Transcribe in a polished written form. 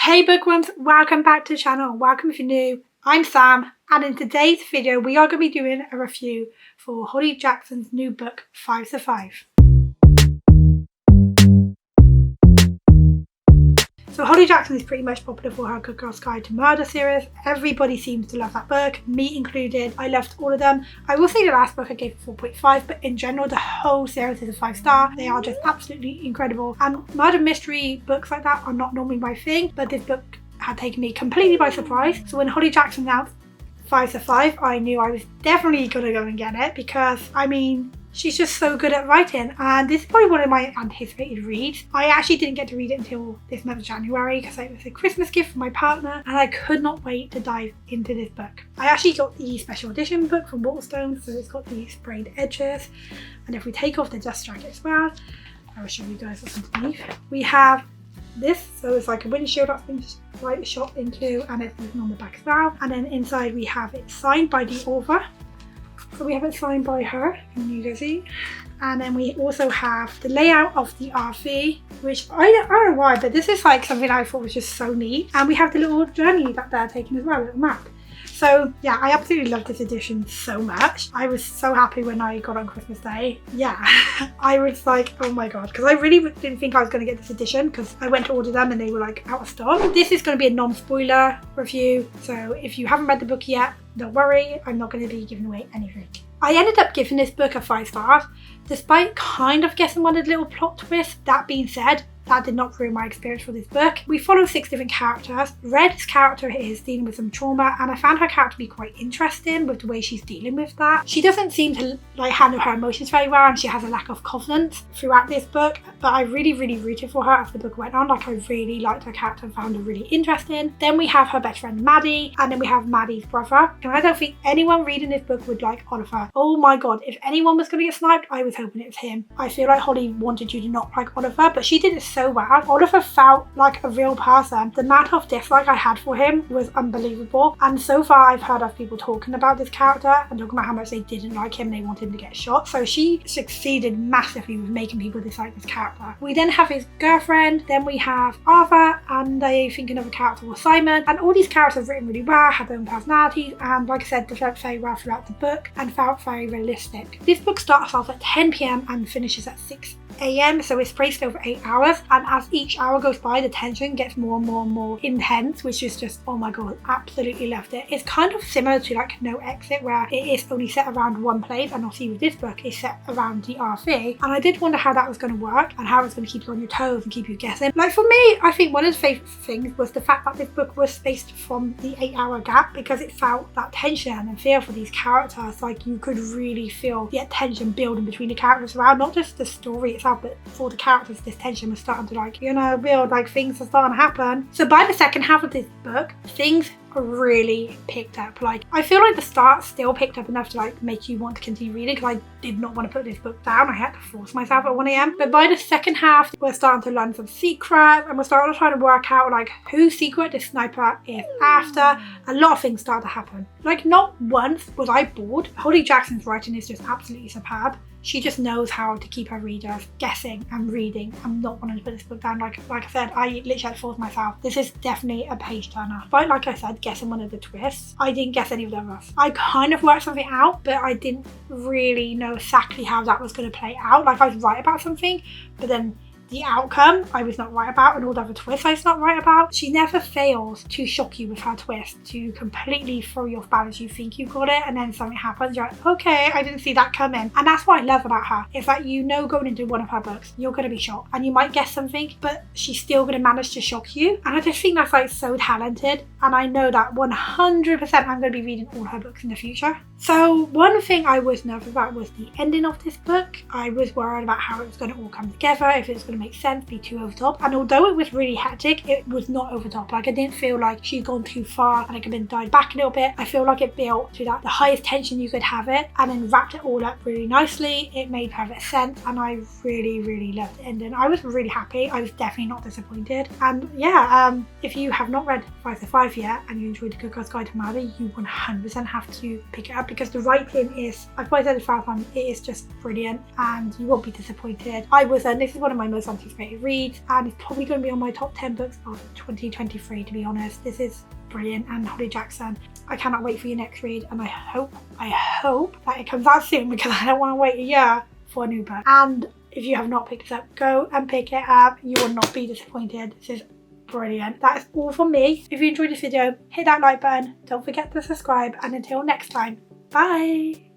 Hey bookworms, welcome back to the channel and welcome if you're new. I'm Sam, and in today's video we are going to be doing a review for Holly Jackson's new book 5 to 5. So Holly Jackson is pretty much popular for her Good Girl's Guide to Murder series. Everybody seems to love that book, me included. I loved all of them. I will say the last book I gave 4.5, but in general the whole series is a 5-star. They are just absolutely incredible, and murder mystery books like that are not normally my thing, but this book had taken me completely by surprise. So when Holly Jackson announced 5 to 5, I knew I was definitely gonna go and get it because, I mean, she's just so good at writing, and this is probably one of my anticipated reads. I actually didn't get to read it until this month of January because it was a Christmas gift from my partner and I could not wait to dive into this book. I actually got the special edition book from Waterstone, so it's got these sprayed edges, and if we take off the dust jacket as well, I will show you guys what's underneath. We have this, so it's like a windshield that's been shot into, and it's written on the back as well, and then inside we have it signed by the author. So we have it signed by her, and you can see. And then we also have the layout of the RV, which I don't know why, but this is like something I thought was just so neat. And we have the little journey that they're taking as well, a little map. So yeah, I absolutely love this edition so much. I was so happy when I got on Christmas Day. Yeah, I was like, oh my god, because I really didn't think I was going to get this edition because I went to order them and they were like out of stock. This is going to be a non-spoiler review, so if you haven't read the book yet, don't worry, I'm not going to be giving away anything. I ended up giving this book a 5 stars, despite kind of guessing one of the little plot twists. That being said, that did not ruin my experience for this book. We follow 6 different characters. Red's character is dealing with some trauma, and I found her character to be quite interesting with the way she's dealing with that. She doesn't seem to like handle her emotions very well, and she has a lack of confidence throughout this book, but I really rooted for her as the book went on. Like, I really liked her character and found her really interesting. Then we have her best friend Maddie, and then we have Maddie's brother, and I don't think anyone reading this book would like Oliver. Oh my god, if anyone was going to get sniped, I was hoping it was him. I feel like Holly wanted you to not like Oliver, but she did it so well. Oliver felt like a real person. The amount of dislike I had for him was unbelievable, and so far I've heard of people talking about this character and talking about how much they didn't like him and they wanted him to get shot. So she succeeded massively with making people dislike this character. We then have his girlfriend, then we have Arthur, and I think another character was Simon, and all these characters written really well, had their own personalities, and like I said, developed very well throughout the book and felt very realistic. This book starts off at 10 PM and finishes at 6 AM, so it's spaced over 8 hours, and as each hour goes by the tension gets more and more intense, which is just, oh my god, absolutely loved it. It's kind of similar to like No Exit, where it is only set around one place, and obviously with this book it's set around the RV, and I did wonder how that was going to work and how it was going to keep you on your toes and keep you guessing. Like, for me, I think one of the favourite things was the fact that this book was spaced from the 8-hour gap, because it felt that tension and fear for these characters. Like, you could really feel the tension building between the characters around, not just the story itself, but for the characters, this tension was starting to, like, you know, build, like things are starting to happen. So by the second half of this book, things really picked up. Like, I feel like the start still picked up enough to like make you want to continue reading, because I did not want to put this book down. I had to force myself at 1 AM. But by the second half, we're starting to learn some secrets, and we're starting to try to work out like whose secret this sniper is after. A lot of things start to happen. Like, not once was I bored. Holly Jackson's writing is just absolutely superb. She just knows how to keep her readers guessing and reading and not wanting to put this book down. Like I said, I literally had to force myself. This is definitely a page turner. But like I said, guessing one of the twists, I didn't guess any of the others. I kind of worked something out, but I didn't really know exactly how that was going to play out. Like, I was right about something, but then the outcome I was not right about, and all the other twists I was not right about. She never fails to shock you with her twist, to completely throw you off balance. You think you got it, and then something happens, you're like, okay, I didn't see that coming. And that's what I love about her, is that you know going into one of her books you're going to be shocked, and you might guess something, but she's still going to manage to shock you. And I just think that's like so talented, and I know that 100% I'm going to be reading all her books in the future. So one thing I was nervous about was the ending of this book. I was worried about how it was going to all come together, if it was going to make sense, be too over the top. And although it was really hectic, it was not over the top. Like, I didn't feel like she'd gone too far and it could have been dialed back a little bit. I feel like it built to that the highest tension you could have it, and then wrapped it all up really nicely. It made perfect sense, and I really loved the ending. I was really happy. I was definitely not disappointed. And yeah, if you have not read 5 to 5 yet and you enjoyed the Good Girl's Guide to Murder, you 100% have to pick it up, because the writing is, I've probably said it 5 times, it is just brilliant and you won't be disappointed. I wasn't. This is one of my most most anticipated reads, and it's probably going to be on my top 10 books of 2023, to be honest. This is brilliant. And Holly Jackson, I cannot wait for your next read, and I hope that it comes out soon, because I don't want to wait a year for a new book. And if you have not picked this up, go and pick it up. You will not be disappointed. This is brilliant. That is all from me. If you enjoyed this video, hit that like button. Don't forget to subscribe, and until next time, bye.